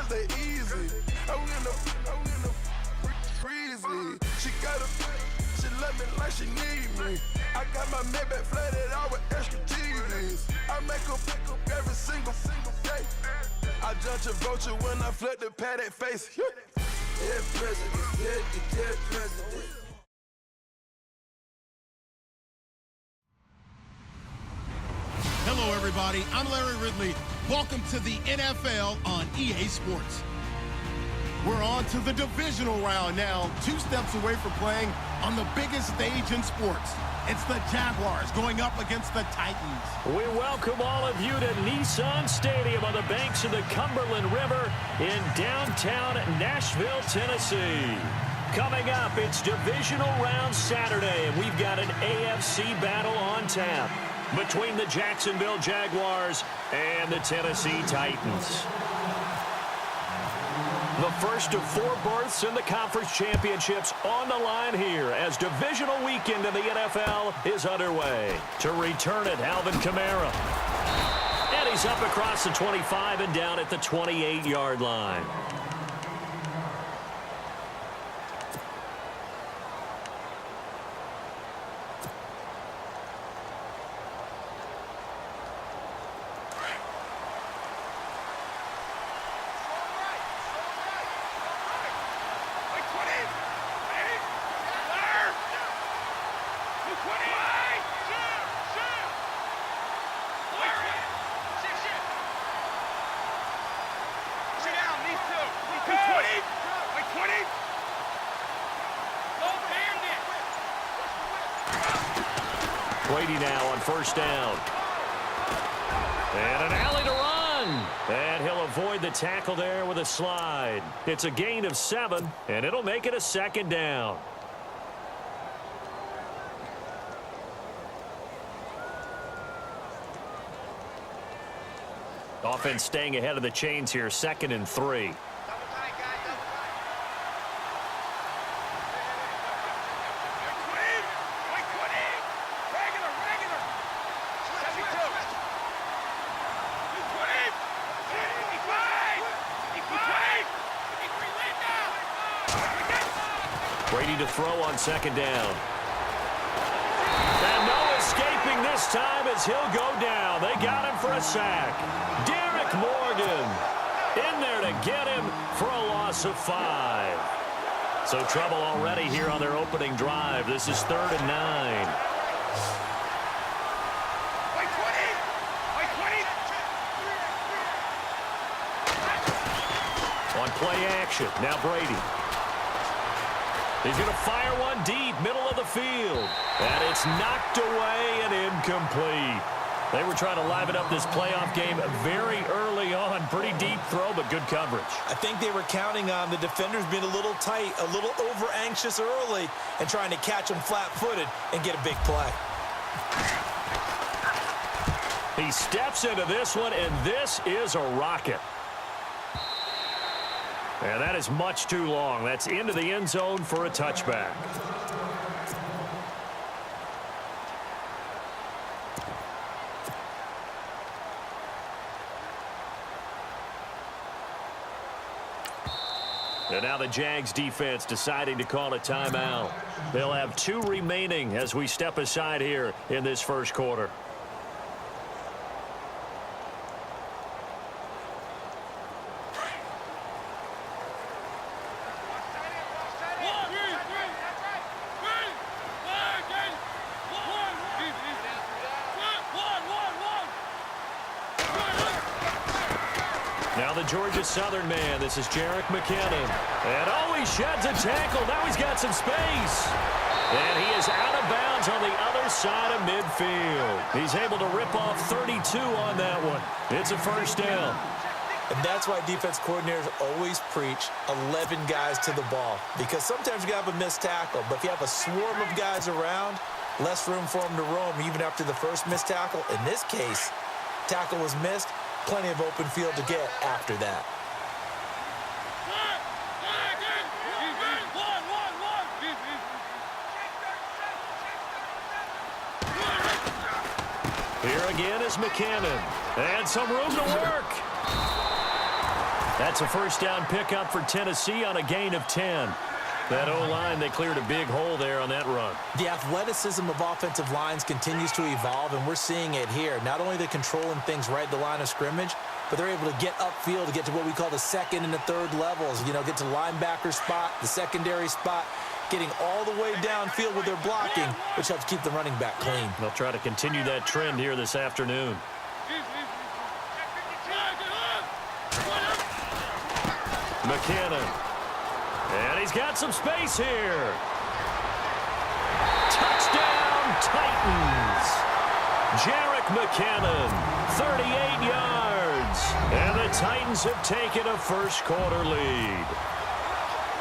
cause they easy. I'm in the breezy. She got a, she love me like she need me. I got my Maybach flooded out with extra cheese. I make her pick up every single day. I judge a vulture when I flip the paddock face. Dead president, dead president. Hello, everybody. I'm Larry Ridley. Welcome to the NFL on EA Sports. We're on to the divisional round now, 2 steps away from playing on the biggest stage in sports. It's the Jaguars going up against the Titans. We welcome all of you to Nissan Stadium on the banks of the Cumberland River in downtown Nashville, Tennessee. Coming up, it's divisional round Saturday, and we've got an AFC battle on tap between the Jacksonville Jaguars and the Tennessee Titans. The first of 4 berths in the conference championships on the line here as divisional weekend in the NFL is underway. To return it, Alvin Kamara. And he's up across the 25 and down at the 28-yard line. Brady now on first down. And an alley to run. And he'll avoid the tackle there with a slide. It's a gain of 7, and it'll make it a 2nd down. Offense staying ahead of the chains here, 2nd and 3. Brady to throw on 2nd down. And no escaping this time as he'll go down. They got him for a sack. Derek Morgan in there to get him for a loss of 5. So trouble already here on their opening drive. This is 3rd and 9. On play action, now Brady. He's going to fire one deep, middle of the field. And it's knocked away and incomplete. They were trying to liven up this playoff game very early on. Pretty deep throw, but good coverage. I think they were counting on the defenders being a little tight, a little over-anxious early, and trying to catch them flat-footed and get a big play. He steps into this one, and this is a rocket. And that is much too long. That's into the end zone for a touchback. And now the Jags defense deciding to call a timeout. They'll have 2 remaining as we step aside here in this first quarter. Now the Georgia Southern man, this is Jerick McKinnon. And oh, he sheds a tackle. Now he's got some space. And he is out of bounds on the other side of midfield. He's able to rip off 32 on that one. It's a first down. And that's why defense coordinators always preach 11 guys to the ball. Because sometimes you have a missed tackle. But if you have a swarm of guys around, less room for them to roam even after the first missed tackle. In this case, tackle was missed. Plenty of open field to get after that. Here again is McKinnon. And some room to work. That's a first down pickup for Tennessee on a gain of 10. That O-line, they cleared a big hole there on that run. The athleticism of offensive lines continues to evolve, and we're seeing it here. Not only are they controlling things right at the line of scrimmage, but they're able to get upfield to get to what we call the second and the third levels. You know, get to linebacker spot, the secondary spot, getting all the way downfield with their blocking, which helps keep the running back clean. They'll try to continue that trend here this afternoon. McKinnon. And he's got some space here. Touchdown, Titans. Jerick McKinnon, 38 yards. And the Titans have taken a first-quarter lead.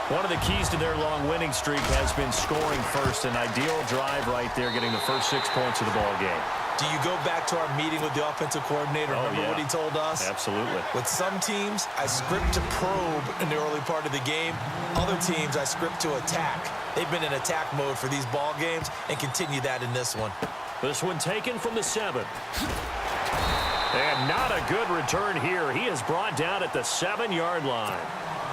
One of the keys to their long winning streak has been scoring first. An ideal drive right there, getting the first 6 points of the ball game. Do you go back to our meeting with the offensive coordinator? Remember what he told us? Absolutely. With some teams, I script to probe in the early part of the game. Other teams, I script to attack. They've been in attack mode for these ball games and continue that in this one. This one taken from the 7. And not a good return here. He is brought down at the 7-yard line.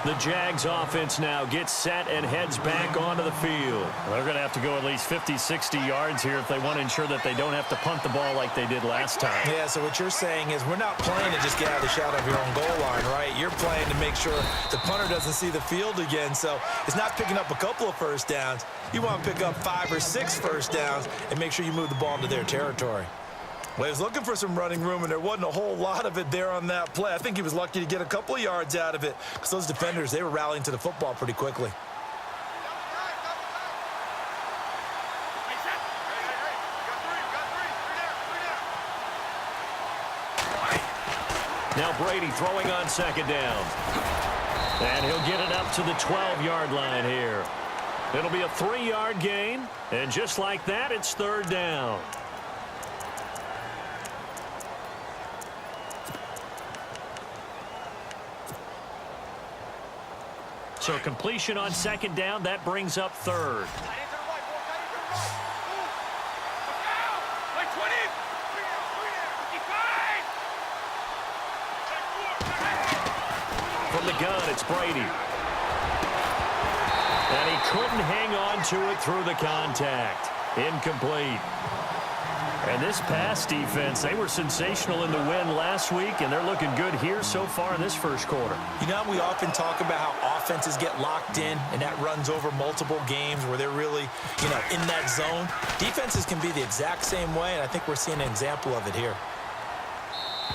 The Jags offense now gets set and heads back onto the field. They're going to have to go at least 50, 60 yards here if they want to ensure that they don't have to punt the ball like they did last time. Yeah, so what you're saying is we're not playing to just get out of the shadow of your own goal line, right? You're playing to make sure the punter doesn't see the field again. So it's not picking up a couple of first downs. You want to pick up 5 or 6 first downs and make sure you move the ball into their territory. Well, he was looking for some running room, and there wasn't a whole lot of it there on that play. I think he was lucky to get a couple of yards out of it because those defenders, they were rallying to the football pretty quickly. Now Brady throwing on second down. And he'll get it up to the 12-yard line here. It'll be a 3-yard gain, and just like that, it's third down. So completion on second down, that brings up third. From the gun, it's Brady. And he couldn't hang on to it through the contact. Incomplete. And this pass defense, they were sensational in the win last week, and they're looking good here so far in this first quarter. You know, we often talk about how offenses get locked in, and that runs over multiple games where they're really, in that zone. Defenses can be the exact same way, and I think we're seeing an example of it here.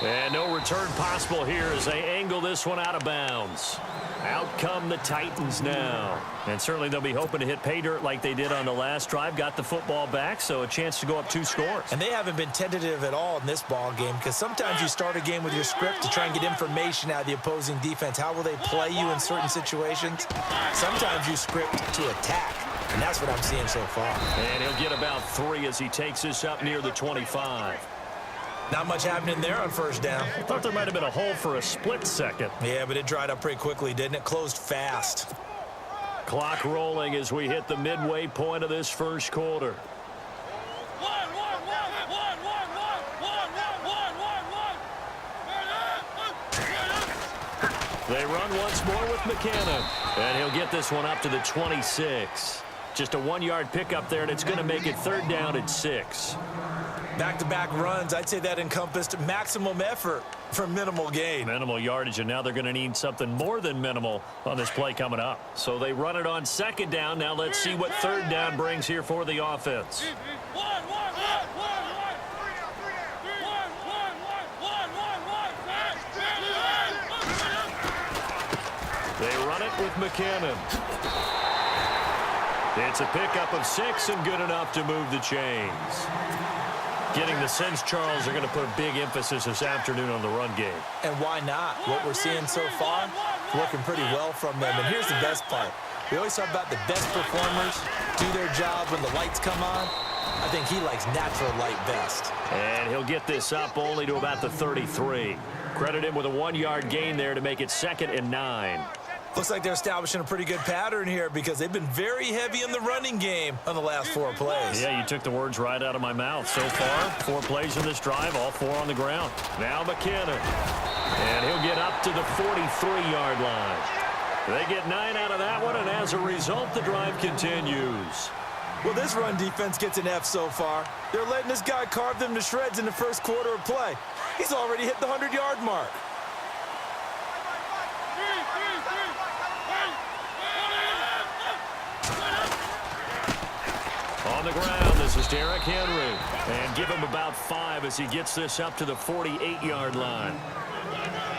And no return possible here as they angle this one out of bounds. Out come the Titans now. And certainly they'll be hoping to hit pay dirt like they did on the last drive. Got the football back, so a chance to go up 2 scores. And they haven't been tentative at all in this ball game because sometimes you start a game with your script to try and get information out of the opposing defense. How will they play you in certain situations? Sometimes you script to attack, and that's what I'm seeing so far. And he'll get about 3 as he takes this up near the 25. Not much happening there on first down. I thought there might have been a hole for a split second. Yeah, but it dried up pretty quickly, didn't it? Closed fast. Clock rolling as we hit the midway point of this first quarter. They run once more with McKinnon. And he'll get this one up to the 26. Just a 1-yard pickup there, and it's going to make it third down at 6. Back-to-back runs, I'd say that encompassed maximum effort for minimal gain. Minimal yardage, and now they're going to need something more than minimal on this play coming up. So they run it on second down. Now let's see what third down brings here for the offense. They run it with McKinnon. It's a pickup of 6 and good enough to move the chains. Getting the sense Charles are going to put a big emphasis this afternoon on the run game. And why not? What we're seeing so far, working pretty well from them. And here's the best part. We always talk about the best performers do their job when the lights come on. I think he likes natural light best. And he'll get this up only to about the 33. Credit him with a 1-yard gain there to make it 2nd and 9. Looks like they're establishing a pretty good pattern here because they've been very heavy in the running game on the last 4 plays. Yeah, you took the words right out of my mouth. So far, 4 plays in this drive, all 4 on the ground. Now McKinnon. And he'll get up to the 43-yard line. They get 9 out of that one, and as a result, the drive continues. Well, this run defense gets an F so far. They're letting this guy carve them to shreds in the first quarter of play. He's already hit the 100-yard mark. On the ground, this is Derrick Henry. And give him about 5 as he gets this up to the 48-yard line.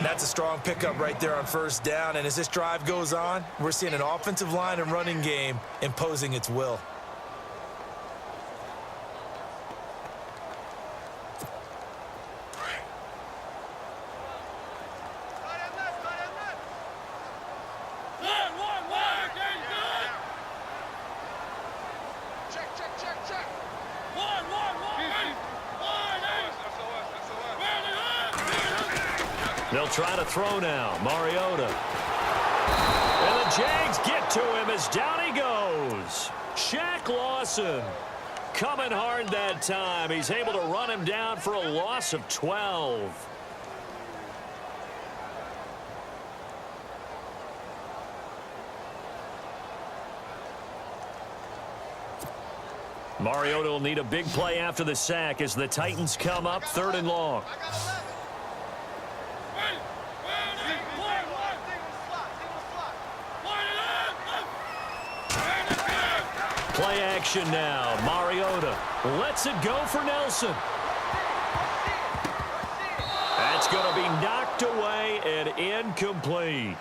That's a strong pickup right there on first down. And as this drive goes on, we're seeing an offensive line and running game imposing its will. They'll try to throw now. Mariota. And the Jags get to him as down he goes. Shaq Lawson coming hard that time. He's able to run him down for a loss of 12. Mariota will need a big play after the sack as the Titans come up 3rd and long. Play action now. Mariota lets it go for Nelson. That's going to be knocked away and incomplete.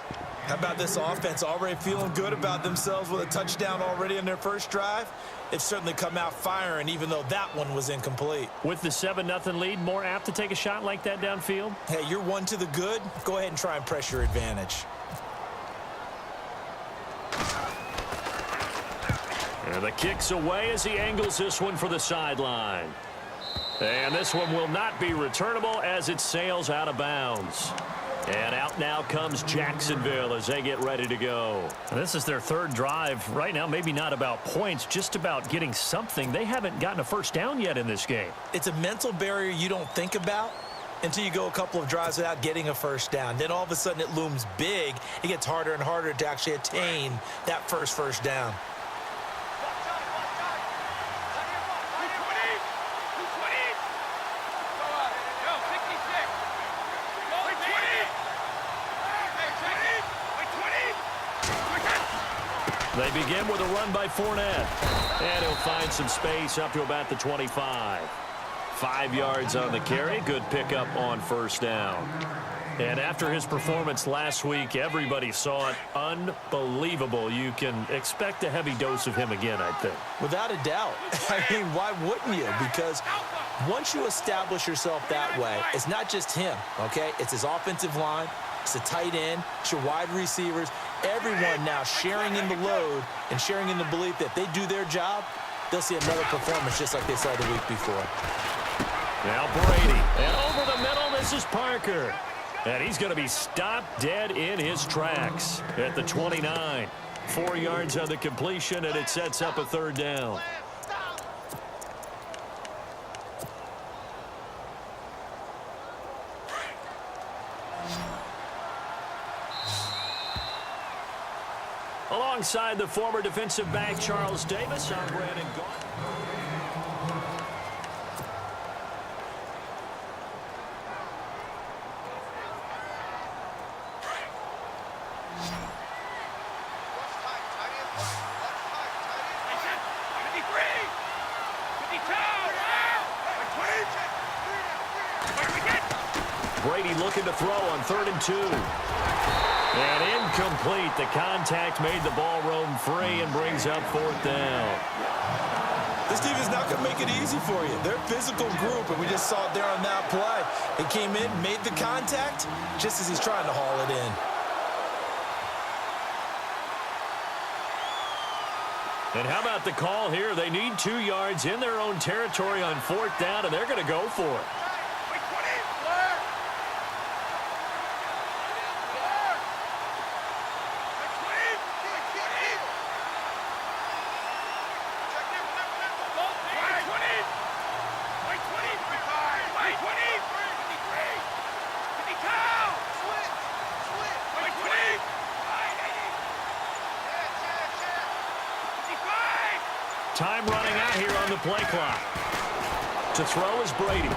How about this offense already feeling good about themselves with a touchdown already in their first drive? They've certainly come out firing, even though that one was incomplete. With the 7-0 lead, more apt to take a shot like that downfield? Hey, you're one to the good. Go ahead and try and press your advantage. And the kick's away as he angles this one for the sideline. And this one will not be returnable as it sails out of bounds. And out now comes Jacksonville as they get ready to go. This is their 3rd drive. Right now, maybe not about points, just about getting something. They haven't gotten a first down yet in this game. It's a mental barrier you don't think about until you go a couple of drives without getting a first down. Then all of a sudden it looms big. It gets harder and harder to actually attain that first down. They begin with a run by Fournette. And he'll find some space up to about the 25. 5 yards on the carry. Good pickup on first down. And after his performance last week, everybody saw it. Unbelievable. You can expect a heavy dose of him again, I think. Without a doubt. I mean, why wouldn't you? Because once you establish yourself that way, it's not just him, okay? It's his offensive line. It's the tight end. It's your wide receivers. Everyone now sharing in the load and sharing in the belief that if they do their job, they'll see another performance just like they saw the week before. Now Brady. And over the middle, this is Parker. And he's going to be stopped dead in his tracks at the 29. 4 yards on the completion, and it sets up a 3rd down. Alongside the former defensive back Charles Davis, I'm Brandon Gault. Brady looking to throw on 3rd and 2. And incomplete. The contact made the ball roam free and brings up 4th down. This defense not going to make it easy for you. They're a physical group, and we just saw it there on that play. He came in, made the contact, just as he's trying to haul it in. And how about the call here? They need 2 yards in their own territory on 4th down, and they're going to go for it. Time running out here on the play clock. To throw is Brady.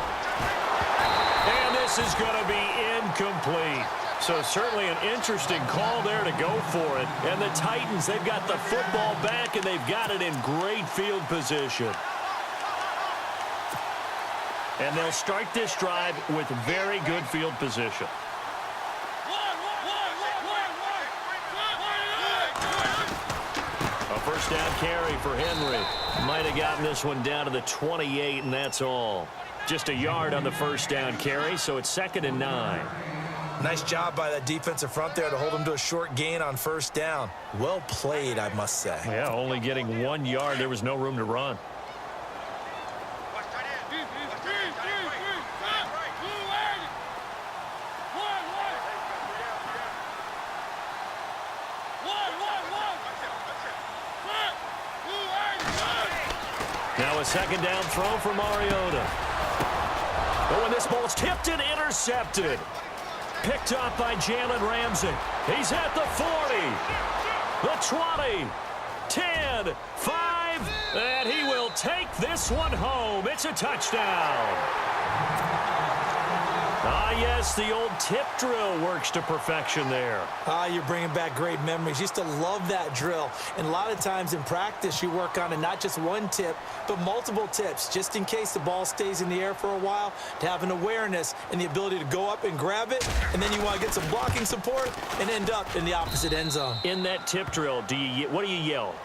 And this is going to be incomplete. So certainly an interesting call there to go for it. And the Titans, they've got the football back, and they've got it in great field position. And they'll start this drive with very good field position. A first down carry for Henry. Might have gotten this one down to the 28, and that's all. Just a yard on the first down carry, so it's 2nd and 9. Nice job by that defensive front there to hold him to a short gain on first down. Well played, I must say. Yeah, only getting 1 yard. There was no room to run. Now a second down throw for Mariota. Oh, and this ball's tipped and intercepted. Picked up by Jalen Ramsey. He's at the 40, the 20, 10, 5, and he will take this one home. It's a touchdown. Ah, yes, the old tip drill works to perfection there. Ah, you're bringing back great memories. Used to love that drill. And a lot of times in practice, you work on it, not just one tip, but multiple tips, just in case the ball stays in the air for a while, to have an awareness and the ability to go up and grab it, and then you want to get some blocking support and end up in the opposite end zone. In that tip drill, what do you yell?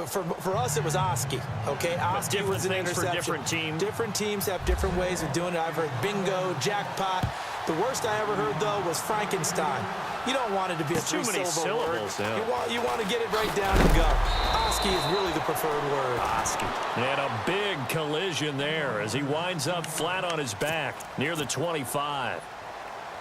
For us, it was Oski. Okay, Oski was an interception. For different teams. Different teams have different ways of doing it. I've heard bingo, jackpot. The worst I ever heard, though, was Frankenstein. You don't want it to be a three-syllable word. Yeah. You want to get it right down and go. Oski is really the preferred word. Oski. And a big collision there as he winds up flat on his back near the 25.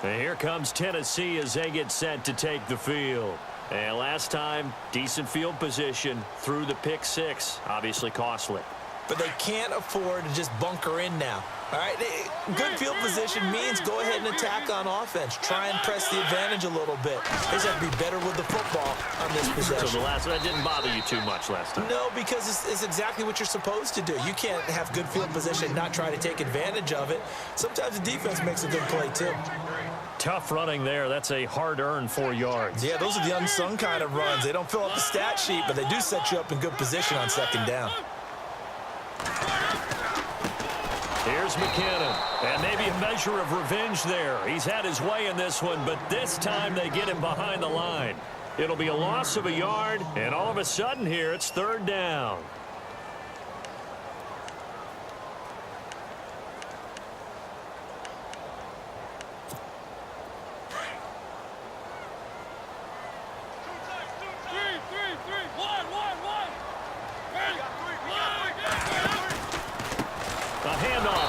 And here comes Tennessee as they get set to take the field. And last time, decent field position through the pick six. Obviously costly. But they can't afford to just bunker in now. All right, good field position means go ahead and attack on offense. Try and press the advantage a little bit. They just have to be better with the football on this possession. So that didn't bother you too much last time? No, because it's exactly what you're supposed to do. You can't have good field position and not try to take advantage of it. Sometimes the defense makes a good play, too. Tough running there. That's a hard-earned 4 yards. Yeah, those are the unsung kind of runs. They don't fill up the stat sheet, but they do set you up in good position on second down. Here's McKinnon, and maybe a measure of revenge there. He's had his way in this one, but this time they get him behind the line. It'll be a loss of a yard, and all of a sudden here it's third down.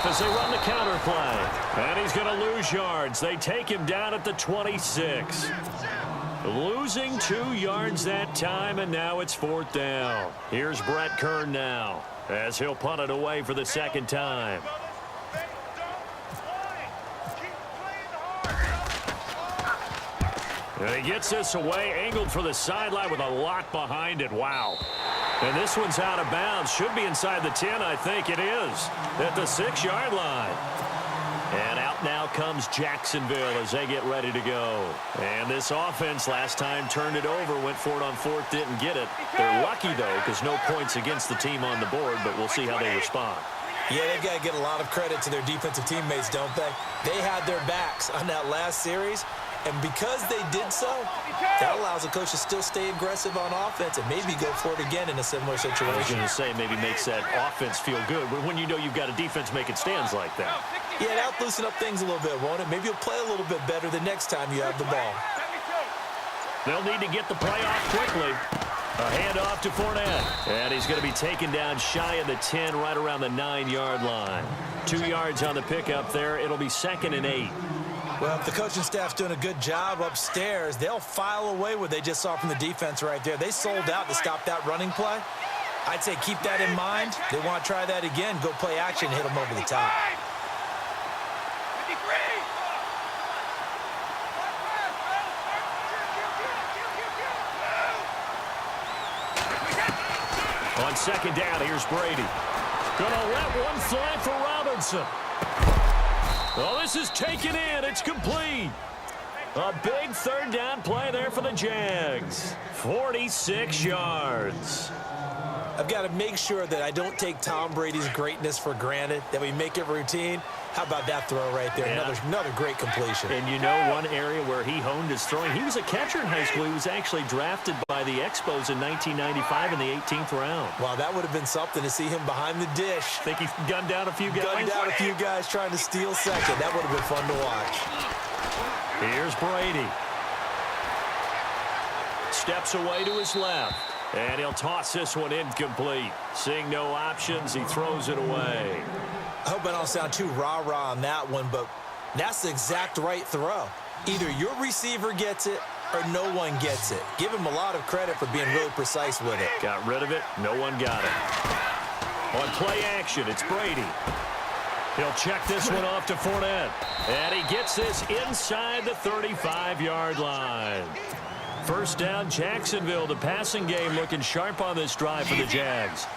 As they run the counter play. And he's going to lose yards. They take him down at the 26. Losing 2 yards that time, and now it's fourth down. Here's Brett Kern now as he'll punt it away for the second time. And he gets this away, angled for the sideline with a lot behind it. Wow. And this one's out of bounds. Should be inside the 10, I think it is. At the 6-yard line. And out now comes Jacksonville as they get ready to go. And this offense last time turned it over, went for it on fourth, didn't get it. They're lucky, though, because no points against the team on the board, but we'll see how they respond. Yeah, they've got to get a lot of credit to their defensive teammates, don't they? They had their backs on that last series. And because they did so, that allows the coach to still stay aggressive on offense and maybe go for it again in a similar situation. I was going to say maybe makes that offense feel good, but when you know you've got a defense making stands like that. Yeah, that'll loosen up things a little bit, won't it? Maybe you'll play a little bit better the next time you have the ball. They'll need to get the play off quickly. A handoff to Fournette. And he's going to be taken down shy of the 10, right around the 9-yard line. 2 yards on the pickup there. It'll be 2nd and 8. Well, if the coaching staff's doing a good job upstairs, they'll file away what they just saw from the defense right there. They sold out to stop that running play. I'd say keep that in mind. They want to try that again, go play action, hit them over the top. On second down, here's Brady. Gonna let one fly for Robinson. Well, this is taken in. It's complete. A big third down play there for the Jags. 46 yards. I've got to make sure that I don't take Tom Brady's greatness for granted, that we make it routine. How about that throw right there? Yeah. Another great completion. And you know one area where he honed his throwing, he was a catcher in high school. He was actually drafted by the Expos in 1995 in the 18th round. Wow, that would have been something to see him behind the dish. Think he gunned down a few guys? Gunned down a few guys trying to steal second. That would have been fun to watch. Here's Brady. Steps away to his left. And he'll toss this one incomplete. Seeing no options, he throws it away. I hope I don't sound too rah-rah on that one, but that's the exact right throw. Either your receiver gets it or no one gets it. Give him a lot of credit for being really precise with it. Got rid of it. No one got it. On play action, it's Brady. He'll check this one off to Fournette. And he gets this inside the 35-yard line. First down, Jacksonville. The passing game looking sharp on this drive for the Jags.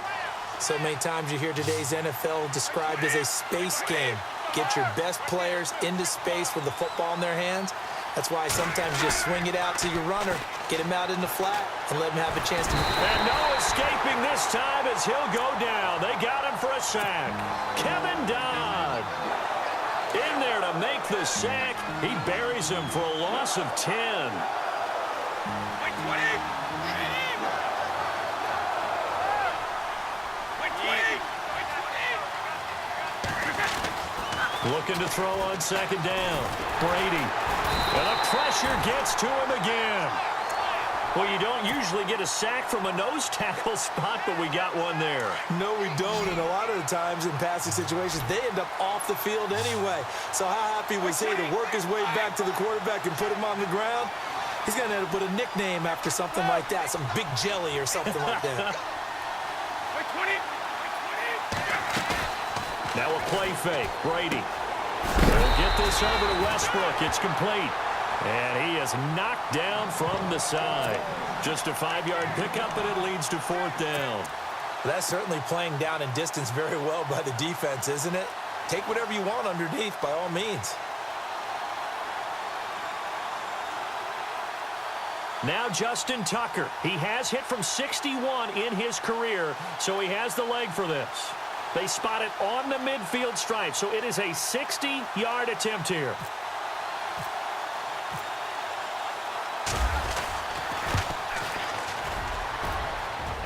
So many times you hear today's NFL described as a space game. Get your best players into space with the football in their hands. That's why sometimes you just swing it out to your runner, get him out in the flat, and let him have a chance to... And no escaping this time as he'll go down. They got him for a sack. Kevin Dodd in there to make the sack. He buries him for a loss of 10. Looking to throw on second down. Brady. And the pressure gets to him again. Well, you don't usually get a sack from a nose tackle spot, but we got one there. No, we don't. And a lot of the times in passing situations, they end up off the field anyway. So how happy was he to work his way back to the quarterback and put him on the ground? He's going to end up with a nickname after something like that, some Big Jelly or something like that. Now a play fake. Brady. He'll get this over to Westbrook. It's complete. And he is knocked down from the side. Just a 5-yard pickup, and it leads to fourth down. That's certainly playing down and distance very well by the defense, isn't it? Take whatever you want underneath, by all means. Now Justin Tucker. He has hit from 61 in his career, so he has the leg for this. They spot it on the midfield stripe, so it is a 60-yard attempt here.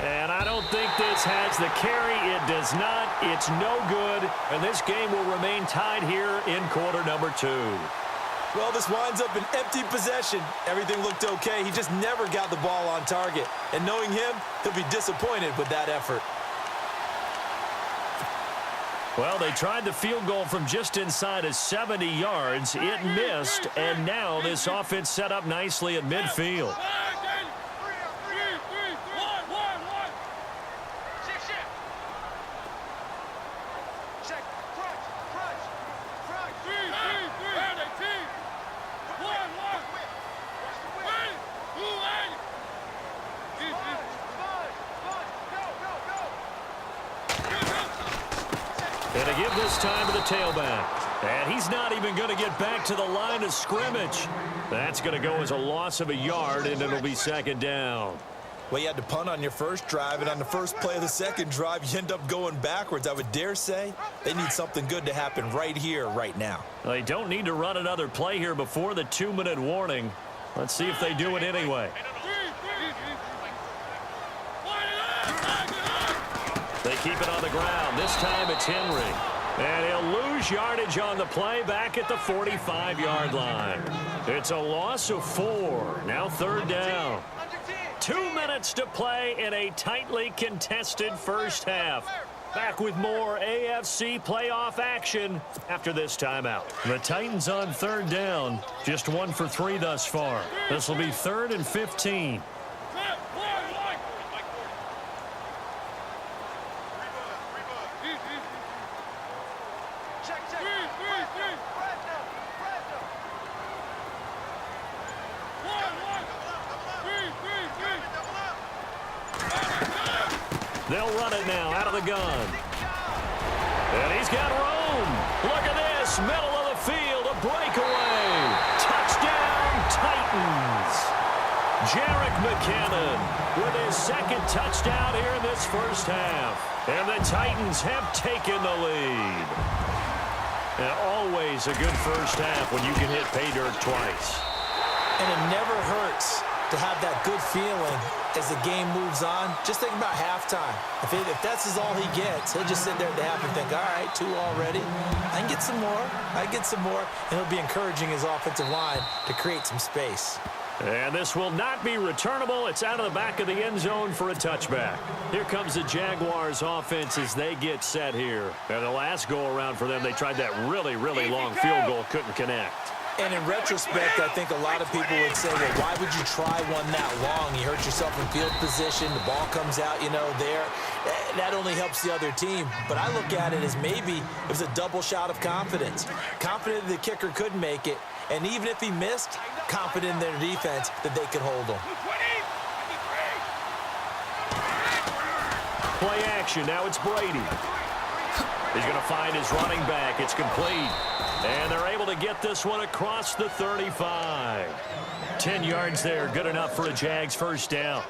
And I don't think this has the carry. It does not. It's no good. And this game will remain tied here in quarter number 2. Well, this winds up an empty possession. Everything looked okay. He just never got the ball on target. And knowing him, he'll be disappointed with that effort. Well, they tried the field goal from just inside of 70 yards. It missed, and now this offense set up nicely at midfield. And to give this time to the tailback. And he's not even going to get back to the line of scrimmage. That's going to go as a loss of a yard, and it'll be second down. Well, you had to punt on your first drive, and on the first play of the second drive, you end up going backwards. I would dare say they need something good to happen right here, right now. They don't need to run another play here before the 2-minute warning. Let's see if they do it anyway. They keep it on the ground. This time it's Henry. And he'll lose yardage on the play back at the 45-yard line. It's a loss of 4. Now third down. 2 minutes to play in a tightly contested first half. Back with more AFC playoff action after this timeout. The Titans on third down. Just 1 for 3 thus far. This will be 3rd and 15. They'll run it now out of the gun. And he's got room. Look at this. Middle of the field. A breakaway. Touchdown, Titans. Jerick McKinnon with his second touchdown here in this first half. And the Titans have taken the lead. And always a good first half when you can hit pay dirt twice. And it never hurts to have that good feeling as the game moves on. Just think about halftime. If that's all he gets, he'll just sit there at the half and think, all right, 2 already. I can get some more. I can get some more. And he'll be encouraging his offensive line to create some space. And this will not be returnable. It's out of the back of the end zone for a touchback. Here comes the Jaguars offense as they get set here. And the last go-around for them, they tried that really, really long field goal, couldn't connect. And in retrospect, I think a lot of people would say, well, why would you try one that long? You hurt yourself in field position. The ball comes out, there. That only helps the other team. But I look at it as maybe it was a double shot of confidence. Confident the kicker couldn't make it. And even if he missed, confident in their defense that they could hold him. Play action. Now it's Brady. He's going to find his running back. It's complete. And they're able to get this one across the 35. 10 yards there. Good enough for a Jags first down.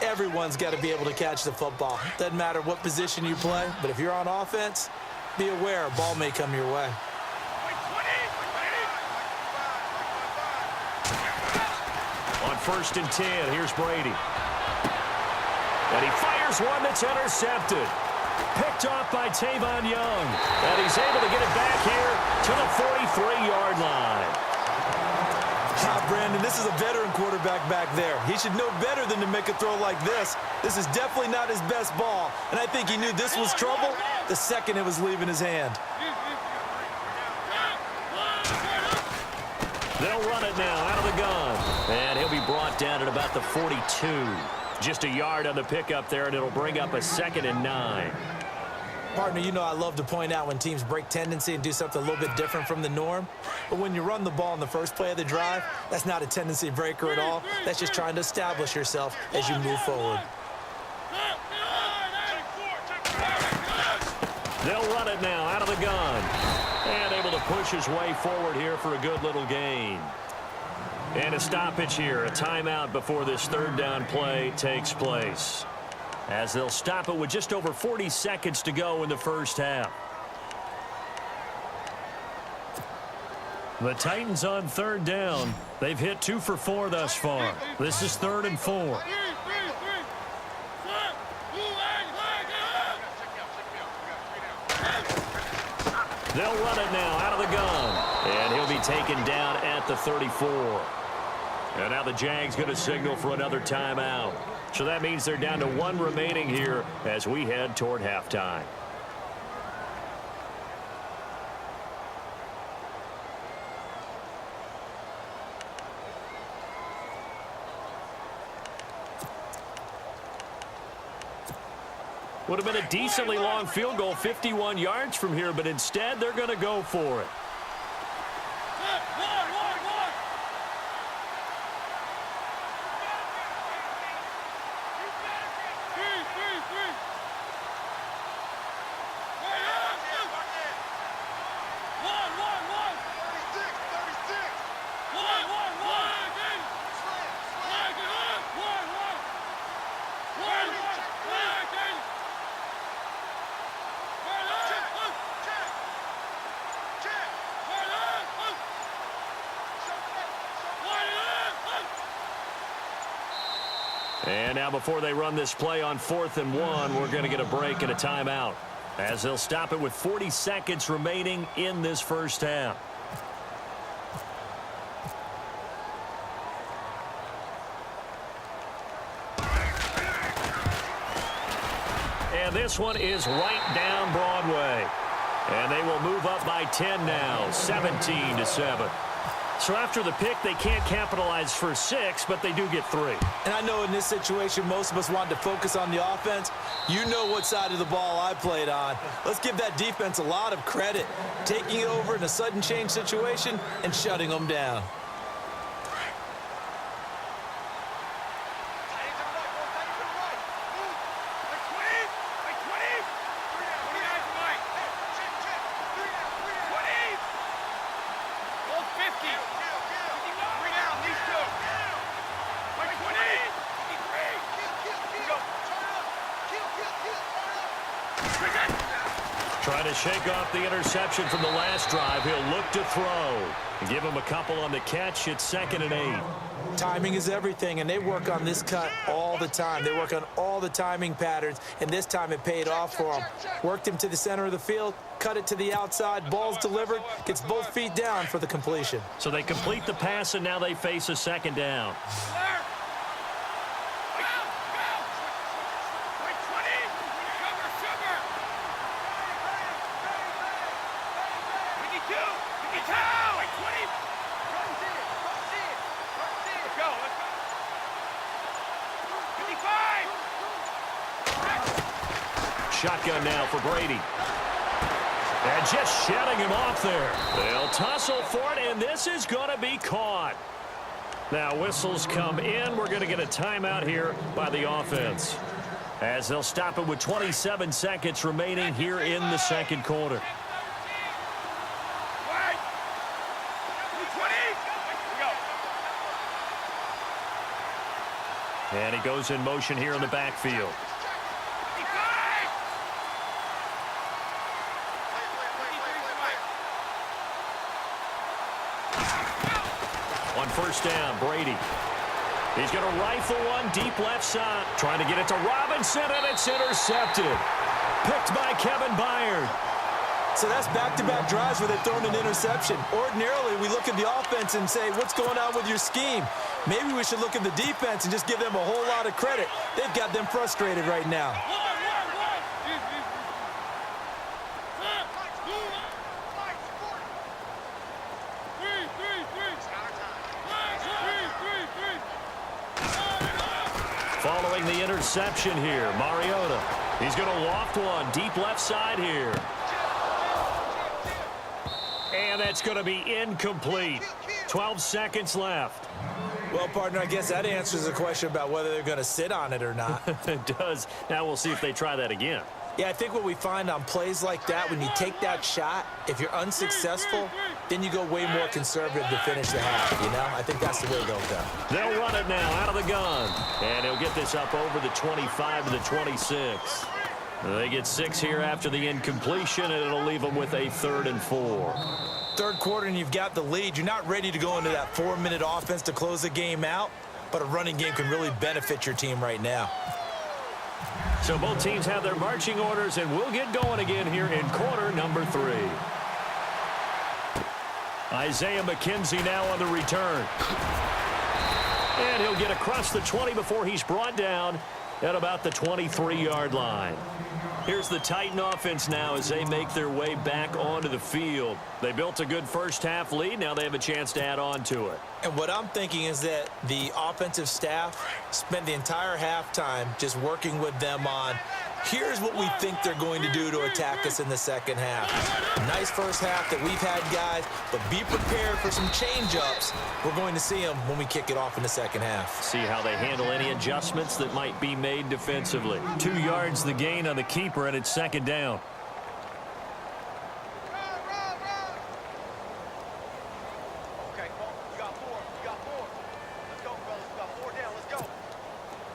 Everyone's got to be able to catch the football. Doesn't matter what position you play, but if you're on offense, be aware a ball may come your way. On 1st and 10, here's Brady. And he fires one that's intercepted. Picked off by Tavon Young. And he's able to get it back here to the 43-yard line. Brandon, this is a veteran quarterback back there. He should know better than to make a throw like this. This is definitely not his best ball. And I think he knew this was trouble the second it was leaving his hand. They'll run it now out of the gun. And he'll be brought down at about the 42. Just a yard on the pickup there, and it'll bring up a 2nd and 9. Partner, I love to point out when teams break tendency and do something a little bit different from the norm. But when you run the ball in the first play of the drive, that's not a tendency breaker at all. That's just trying to establish yourself as you move forward. They'll run it now out of the gun. And able to push his way forward here for a good little gain. And a stoppage here, a timeout before this 3rd down play takes place. As they'll stop it with just over 40 seconds to go in the first half. The Titans on 3rd down. They've hit 2 for 4 thus far. This is 3rd and 4. They'll run it now out of the gun. And he'll be taken down at the 34. And now the Jags going to signal for another timeout. So that means they're down to 1 remaining here as we head toward halftime. Would have been a decently long field goal, 51 yards from here, but instead they're going to go for it. And now before they run this play on 4th and 1, we're going to get a break and a timeout as they'll stop it with 40 seconds remaining in this first half. And this one is right down Broadway. And they will move up by 10 now, 17-7. So after the pick, they can't capitalize for 6, but they do get 3. And I know in this situation, most of us wanted to focus on the offense. You know what side of the ball I played on. Let's give that defense a lot of credit, taking it over in a sudden change situation and shutting them down. Trying to shake off the interception from the last drive. He'll look to throw. Give him a couple on the catch. It's 2nd and 8. Timing is everything, and they work on this cut all the time. They work on all the timing patterns, and this time it paid off for him. Worked him to the center of the field, cut it to the outside, ball's delivered, gets both feet down for the completion. So they complete the pass, and now they face a 2nd down. Shotgun now for Brady. And just shutting him off there. They'll tussle for it, and this is going to be caught. Now whistles come in. We're going to get a timeout here by the offense, as they'll stop it with 27 seconds remaining here in the 2nd quarter. And he goes in motion here in the backfield. On 1st down, Brady. He's going to rifle one deep left side. Trying to get it to Robinson, and it's intercepted. Picked by Kevin Byard. So that's back-to-back drives where they've thrown an interception. Ordinarily, we look at the offense and say, what's going on with your scheme? Maybe we should look at the defense and just give them a whole lot of credit. They've got them frustrated right now. Following the interception here, Mariota. He's going to loft one deep left side here. And that's going to be incomplete. 12 seconds left. Well, partner, I guess that answers the question about whether they're going to sit on it or not. It does. Now we'll see if they try that again. Yeah, I think what we find on plays like that, when you take that shot, if you're unsuccessful, then you go way more conservative to finish the half, you know? I think that's the way they'll go. They'll run it now out of the gun. And he'll get this up over the 25 to the 26. They get 6 here after the incompletion, and it'll leave them with a 3rd and 4. 3rd quarter, and you've got the lead. You're not ready to go into that 4-minute offense to close the game out, but a running game can really benefit your team right now. So both teams have their marching orders, and we'll get going again here in quarter number 3. Isaiah McKenzie now on the return. And he'll get across the 20 before he's brought down at about the 23-yard line. Here's the Titan offense now as they make their way back onto the field. They built a good first-half lead. Now they have a chance to add on to it. And what I'm thinking is that the offensive staff spent the entire halftime just working with them on, here's what we think they're going to do to attack us in the 2nd half. Nice first half that we've had, guys, but be prepared for some change-ups. We're going to see them when we kick it off in the 2nd half. See how they handle any adjustments that might be made defensively. 2 yards the gain on the keeper, and it's 2nd down.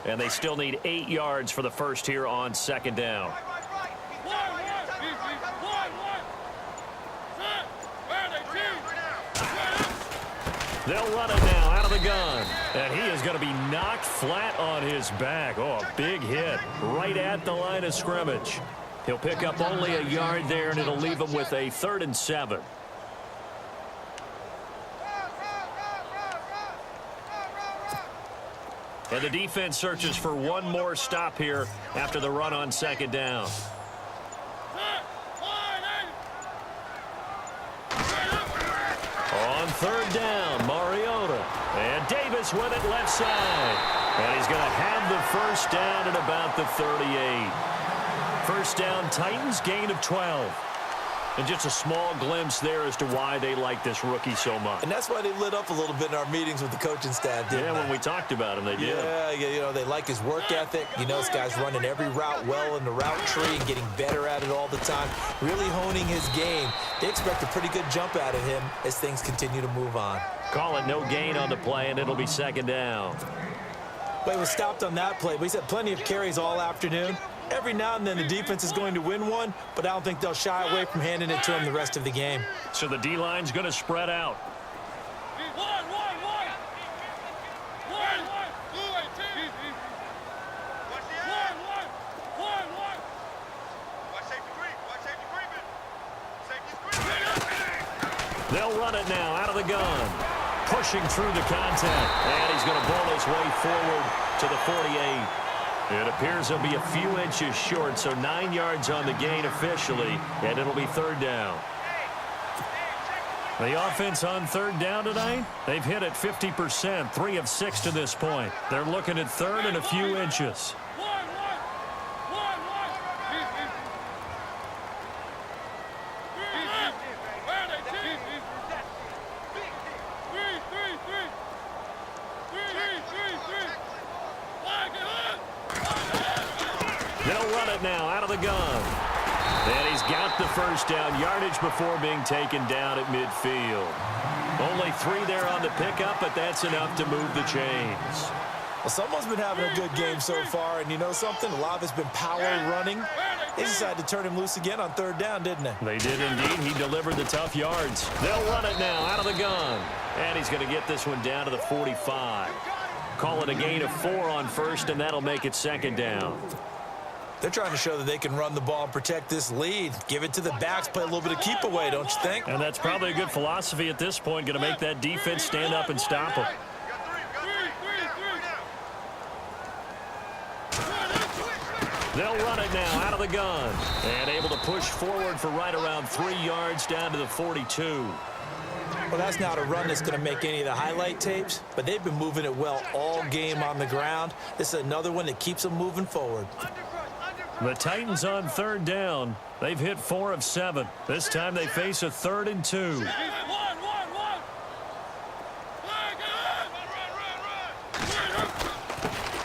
And they still need 8 yards for the first here on 2nd down. They'll run it now out of the gun. And he is going to be knocked flat on his back. Oh, a big hit right at the line of scrimmage. He'll pick up only a yard there, and it'll leave him with a 3rd and 7. And the defense searches for one more stop here after the run on 2nd down. On 3rd down, Mariota. And Davis with it left side. And he's going to have the first down at about the 38. First down, Titans, gain of 12. And just a small glimpse there as to why they like this rookie so much. And that's why they lit up a little bit in our meetings with the coaching staff, didn't they? Yeah, when we talked about him, they did. Yeah, you know, they like his work ethic. You know, this guy's running every route well in the route tree and getting better at it all the time, really honing his game. They expect a pretty good jump out of him as things continue to move on. Call it no gain on the play, and it'll be 2nd down. Well, he was stopped on that play, but he's had plenty of carries all afternoon. Every now and then the defense is going to win one, but I don't think they'll shy away from handing it to him the rest of the game. So the D-line's going to spread out. They'll run it now out of the gun. Pushing through the contact. And he's going to ball his way forward to the 48. It appears he'll be a few inches short, so 9 yards on the gain officially, and it'll be third down. The offense on third down tonight, they've hit it 50%, 3 of 6 to this point. They're looking at third and a few inches. They'll run it now out of the gun. And he's got the first down yardage before being taken down at midfield. Only 3 there on the pickup, but that's enough to move the chains. Well, someone's been having a good game so far, and you know something? A lot of it's been power running. They decided to turn him loose again on third down, didn't they? They did indeed. He delivered the tough yards. They'll run it now out of the gun. And he's going to get this one down to the 45. Call it a gain of 4 on first, and that'll make it second down. They're trying to show that they can run the ball and protect this lead. Give it to the backs, play a little bit of keep away, don't you think? And that's probably a good philosophy at this point, going to make that defense stand up and stop them. They'll run it now out of the gun. And able to push forward for right around 3 yards down to the 42. Well, that's not a run that's going to make any of the highlight tapes, but they've been moving it well all game on the ground. This is another one that keeps them moving forward. The Titans on third down. They've hit 4 of 7. This time they face a 3rd and 2.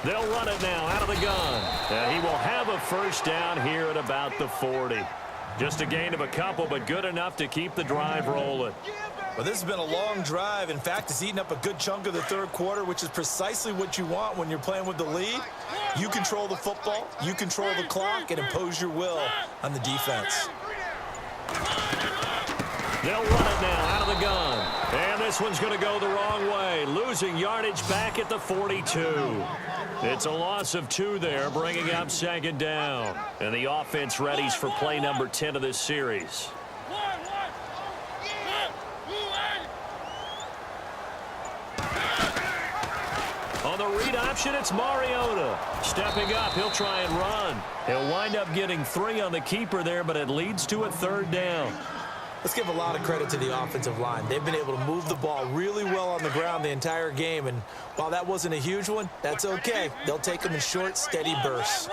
They'll run it now out of the gun. And he will have a first down here at about the 40. Just a gain of a couple, but good enough to keep the drive rolling. Well, this has been a long drive. In fact, it's eaten up a good chunk of the third quarter, which is precisely what you want when you're playing with the lead. You control the football, you control the clock, and impose your will on the defense. They'll run it now out of the gun. And this one's going to go the wrong way, losing yardage back at the 42. It's a loss of 2 there, bringing up second down. And the offense readies for play number 10 of this series. On the read option, it's Mariota. Stepping up, he'll try and run. He'll wind up getting 3 on the keeper there, but it leads to a third down. Let's give a lot of credit to the offensive line. They've been able to move the ball really well on the ground the entire game, and while that wasn't a huge one, that's okay. They'll take them in short, steady bursts.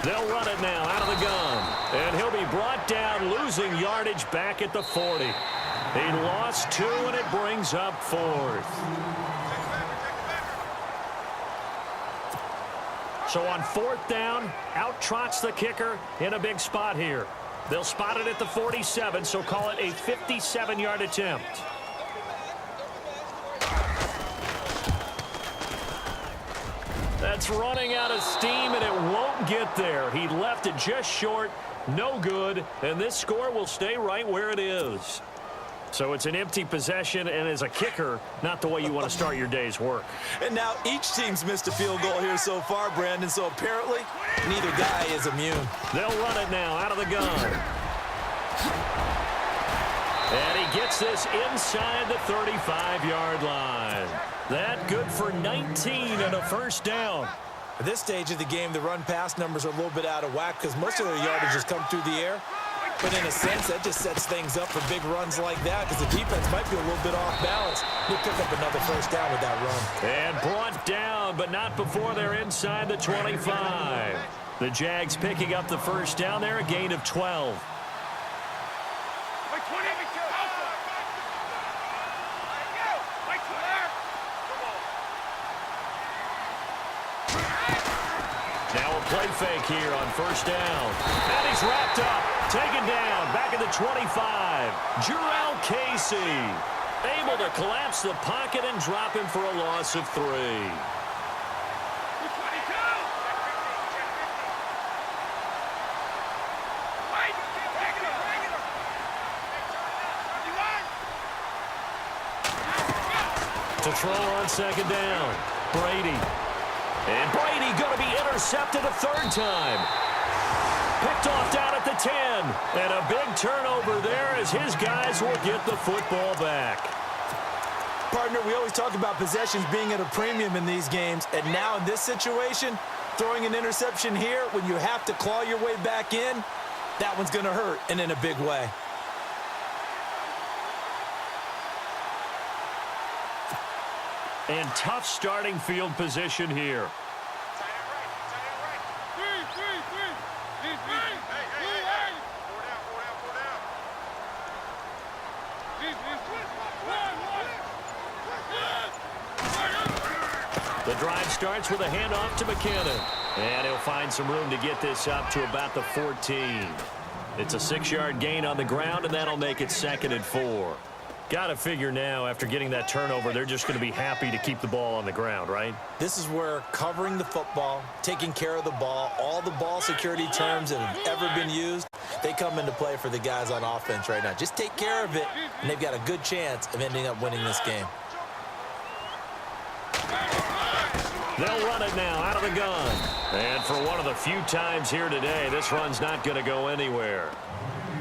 They'll run it now out of the gun, and he'll be brought down, losing yardage back at the 40. He lost 2, and it brings up 4th. So on 4th down, out trots the kicker in a big spot here. They'll spot it at the 47, so call it a 57-yard attempt. That's running out of steam, and it won't get there. He left it just short, no good, and this score will stay right where it is. So it's an empty possession, and as a kicker, not the way you want to start your day's work. And now each team's missed a field goal here so far, Brandon, so apparently neither guy is immune. They'll run it now out of the gun. And he gets this inside the 35-yard line. That good for 19 and a first down. At this stage of the game, the run-pass numbers are a little bit out of whack because most of their yardage has come through the air. But in a sense, that just sets things up for big runs like that because the defense might be a little bit off balance. He'll pick up another first down with that run. And brought down, but not before they're inside the 25. The Jags picking up the first down there, a gain of 12. Now a play fake here on first down. And he's wrapped up. Taken down, back at the 25. Jurrell Casey able to collapse the pocket and drop him for a loss of 3. To throw on second down. Brady. And Brady going to be intercepted a third time. Picked off down at the 10. And a big turnover there as his guys will get the football back. Partner, we always talk about possessions being at a premium in these games. And now in this situation, throwing an interception here when you have to claw your way back in, that one's going to hurt, and in a big way. And tough starting field position here. The drive starts with a handoff to McKinnon. And he'll find some room to get this up to about the 14. It's a 6-yard gain on the ground, and that'll make it 2nd and 4. Got to figure now, after getting that turnover, they're just going to be happy to keep the ball on the ground, right? This is where covering the football, taking care of the ball, all the ball security terms that have ever been used, they come into play for the guys on offense right now. Just take care of it, and they've got a good chance of ending up winning this game. They'll run it now out of the gun. And for one of the few times here today, this run's not going to go anywhere.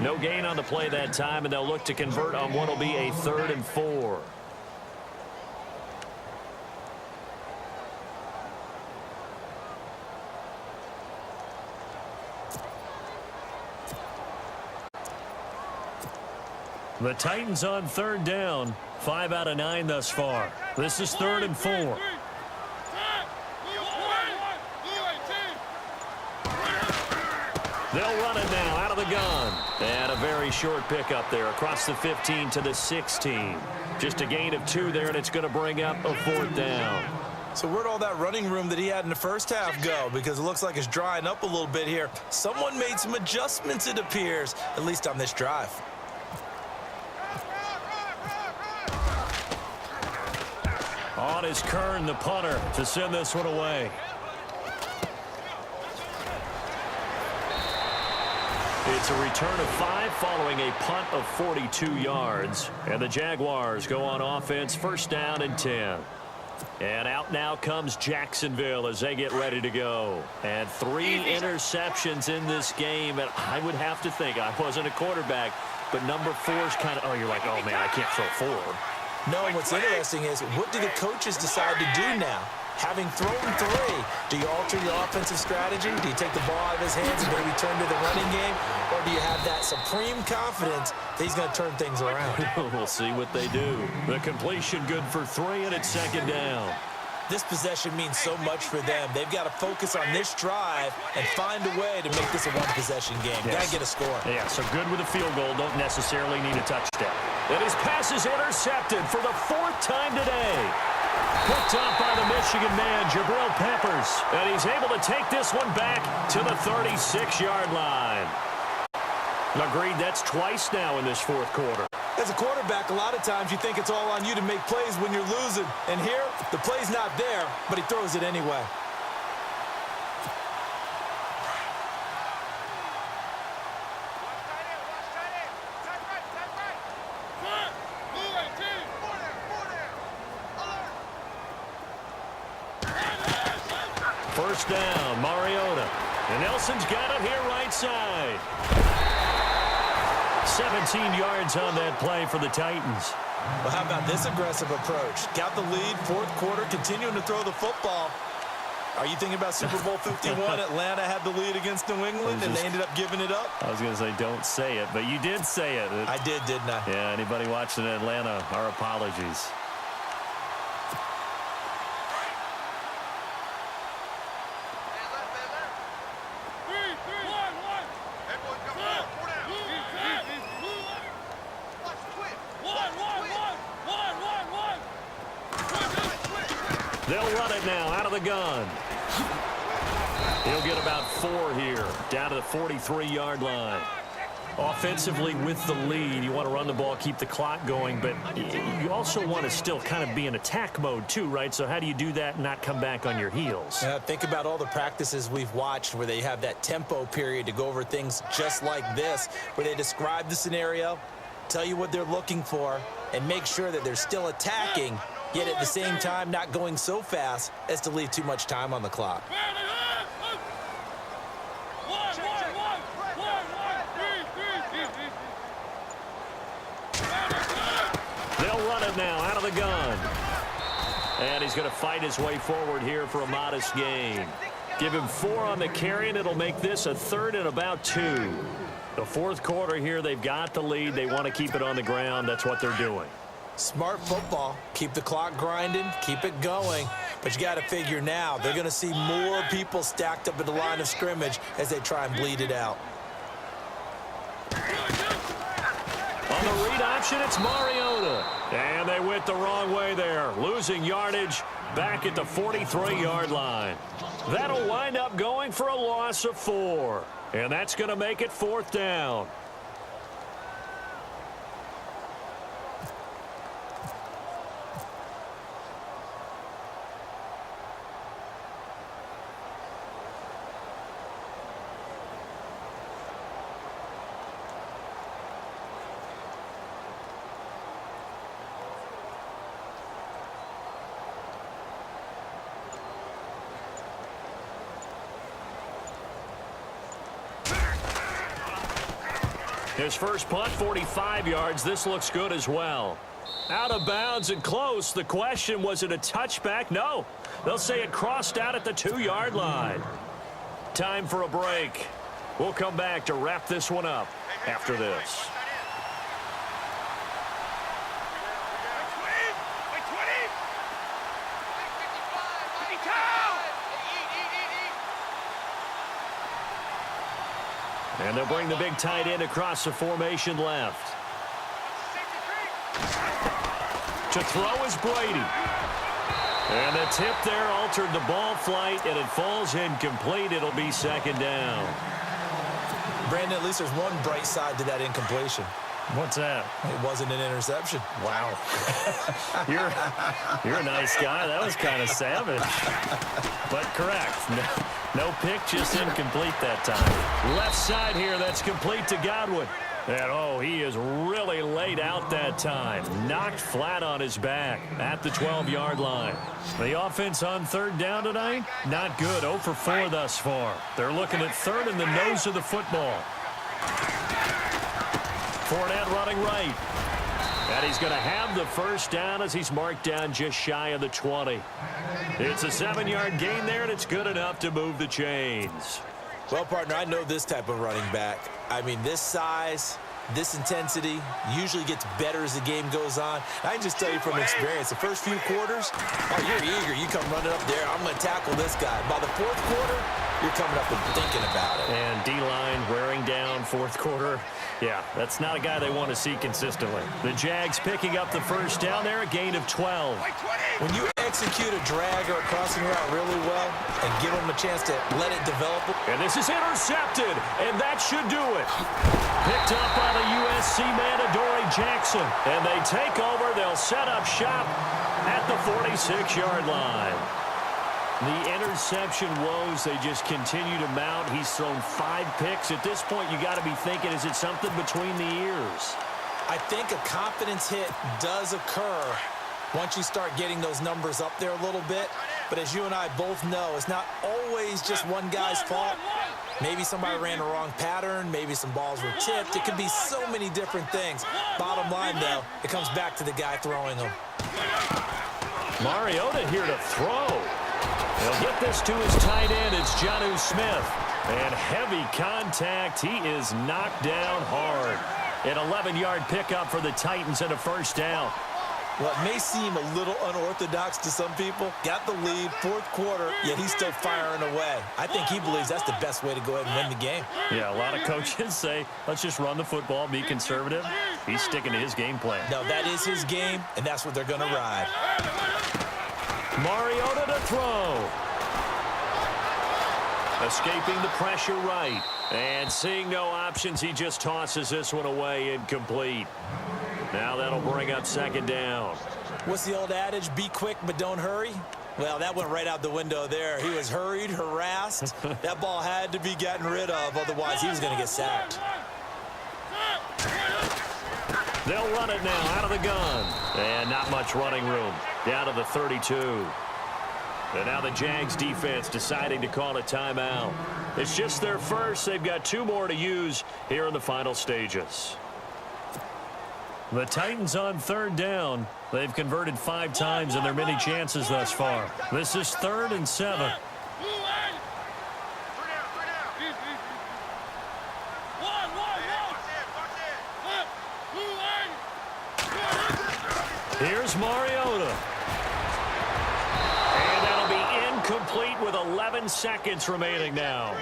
No gain on the play that time, and they'll look to convert on what will be a 3rd and 4. The Titans on 3rd down. 5 out of 9 thus far. This is 3rd and 4. They'll run it now out of the gun. And a very short pickup there across the 15 to the 16. Just a gain of 2 there, and it's going to bring up a 4th down. So where'd all that running room that he had in the first half go? Because it looks like it's drying up a little bit here. Someone made some adjustments, it appears, at least on this drive. On is Kern, the punter, to send this one away. It's a return of 5 following a punt of 42 yards. And the Jaguars go on offense, 1st down and 10. And out now comes Jacksonville as they get ready to go. And 3 interceptions in this game. And I would have to think, I wasn't a quarterback, but number 4 is kind of, oh, you're like, oh, man, I can't throw 4. No, what's interesting is, what do the coaches decide to do now? Having thrown 3, do you alter your offensive strategy? Do you take the ball out of his hands and maybe turn to the running game? Or do you have that supreme confidence that he's going to turn things around? We'll see what they do. The completion good for 3, and it's 2nd down. This possession means so much for them. They've got to focus on this drive and find a way to make this a one-possession game. Yes. Got to get a score. Yeah, so good with a field goal. Don't necessarily need a touchdown. And his pass is intercepted for the 4th time today. Picked up by the Michigan man, Jabril Peppers. And he's able to take this one back to the 36-yard line. Agreed, that's twice now in this 4th quarter. As a quarterback, a lot of times you think it's all on you to make plays when you're losing. And here, the play's not there, but he throws it anyway. First down, Mariota. And Nelson's got it here right side. 17 yards on that play for the Titans. Well, how about this aggressive approach? Got the lead, 4th quarter, continuing to throw the football. Are you thinking about Super Bowl 51? Atlanta had the lead against New England, and they ended up giving it up? I was going to say, don't say it, but you did say it. I did, didn't I? Yeah, anybody watching Atlanta, our apologies. They'll run it now out of the gun. He'll get about 4 here, down to the 43-yard line. Offensively with the lead, you want to run the ball, keep the clock going, but you also want to still kind of be in attack mode too, right? So how do you do that and not come back on your heels? Yeah, think about all the practices we've watched where they have that tempo period to go over things just like this, where they describe the scenario, tell you what they're looking for, and make sure that they're still attacking yet at the same time not going so fast as to leave too much time on the clock. They'll run it now out of the gun. And he's going to fight his way forward here for a modest gain. Give him 4 on the carry, and it'll make this a 3rd and about 2. The 4th quarter here, they've got the lead. They want to keep it on the ground. That's what they're doing. Smart football. Keep the clock grinding. Keep it going. But you got to figure now, they're going to see more people stacked up at the line of scrimmage as they try and bleed it out. On the read option, it's Mariota. And they went the wrong way there, losing yardage back at the 43-yard line. That'll wind up going for a loss of 4. And that's going to make it 4th down. His first punt, 45 yards. This looks good as well. Out of bounds and close. The question, was it a touchback? No. They'll say it crossed out at the 2-yard line. Time for a break. We'll come back to wrap this one up after this. And they'll bring the big tight end across the formation left. To throw is Brady. And the tip there altered the ball flight, and it falls incomplete. It'll be 2nd down. Brandon, at least there's one bright side to that incompletion. What's that? It wasn't an interception. Wow. You're a nice guy. That was kind of savage. But correct. No pick, just incomplete that time. Left side here, that's complete to Godwin. And, oh, he is really laid out that time. Knocked flat on his back at the 12-yard line. The offense on 3rd down tonight, not good. 0 for 4 thus far. They're looking at 3rd in the nose of the football. Fournette running right. And he's going to have the first down as he's marked down just shy of the 20. It's a 7-yard gain there, and it's good enough to move the chains. Well, partner, I know this type of running back. I mean, this size, this intensity usually gets better as the game goes on. I can just tell you from experience, the first few quarters, oh, you're eager. You come running up there, I'm going to tackle this guy. By the 4th quarter, you're coming up and thinking about it. And D-line wearing down 4th quarter. Yeah, that's not a guy they want to see consistently. The Jags picking up the first down there, a gain of 12. When you execute a drag or a crossing route really well and give them a chance to let it develop. And this is intercepted, and that should do it. Picked up by the USC man, Adoree Jackson. And they take over. They'll set up shop at the 46-yard line. The interception woes, they just continue to mount. He's thrown 5 picks. At this point, you got to be thinking, is it something between the ears? I think a confidence hit does occur once you start getting those numbers up there a little bit. But as you and I both know, it's not always just one guy's fault. Maybe somebody ran the wrong pattern. Maybe some balls were tipped. It could be so many different things. Bottom line, though, it comes back to the guy throwing them. Mariota here to throw. He'll get this to his tight end. It's Jonnu Smith. And heavy contact. He is knocked down hard. An 11-yard pickup for the Titans and a first down. Well, it may seem a little unorthodox to some people. Got the lead, 4th quarter, yet he's still firing away. I think he believes that's the best way to go ahead and win the game. Yeah, a lot of coaches say, let's just run the football, be conservative. He's sticking to his game plan. No, that is his game, and that's what they're going to ride. Mariota to throw. Escaping the pressure right. And seeing no options, he just tosses this one away, incomplete. Now that'll bring up 2nd down. What's the old adage? Be quick, but don't hurry. Well, that went right out the window there. He was hurried, harassed. That ball had to be gotten rid of, otherwise he was going to get sacked. They'll run it now out of the gun. And not much running room. Down to the 32. And now the Jags defense deciding to call a timeout. It's just their first. They've got 2 more to use here in the final stages. The Titans on 3rd down. They've converted 5 times in their many chances thus far. This is 3rd and 7. Here's Mariota. And that'll be incomplete with 11 seconds remaining now.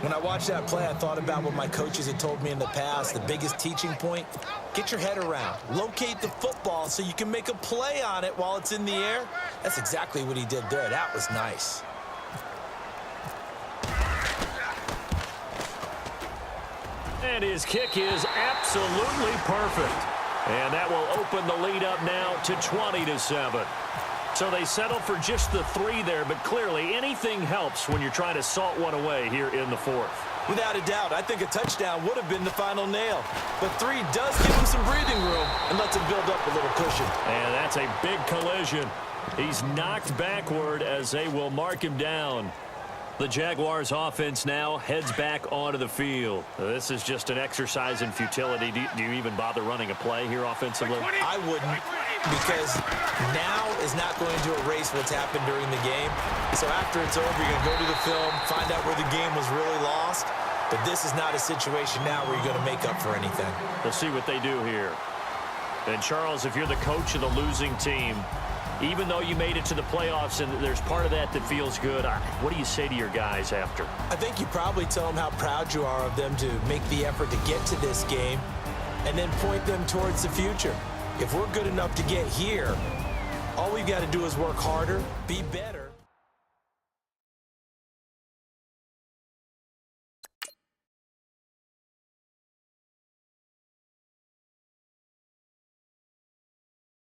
When I watched that play, I thought about what my coaches had told me in the past. The biggest teaching point, get your head around. Locate the football so you can make a play on it while it's in the air. That's exactly what he did there. That was nice. And his kick is absolutely perfect. And that will open the lead up now to 20-7. So they settle for just the 3 there, but clearly anything helps when you're trying to salt one away here in the 4th. Without a doubt, I think a touchdown would have been the final nail. But 3 does give him some breathing room and lets him build up a little cushion. And that's a big collision. He's knocked backward as they will mark him down. The Jaguars offense now heads back onto the field. This is just an exercise in futility. Do you even bother running a play here offensively? I wouldn't, because now is not going to erase what's happened during the game. So after it's over, you're going to go to the film, find out where the game was really lost. But this is not a situation now where you're going to make up for anything. We'll see what they do here. And Charles, if you're the coach of the losing team, even though you made it to the playoffs and there's part of that feels good, what do you say to your guys after? I think you probably tell them how proud you are of them to make the effort to get to this game and then point them towards the future. If we're good enough to get here, all we've got to do is work harder, be better.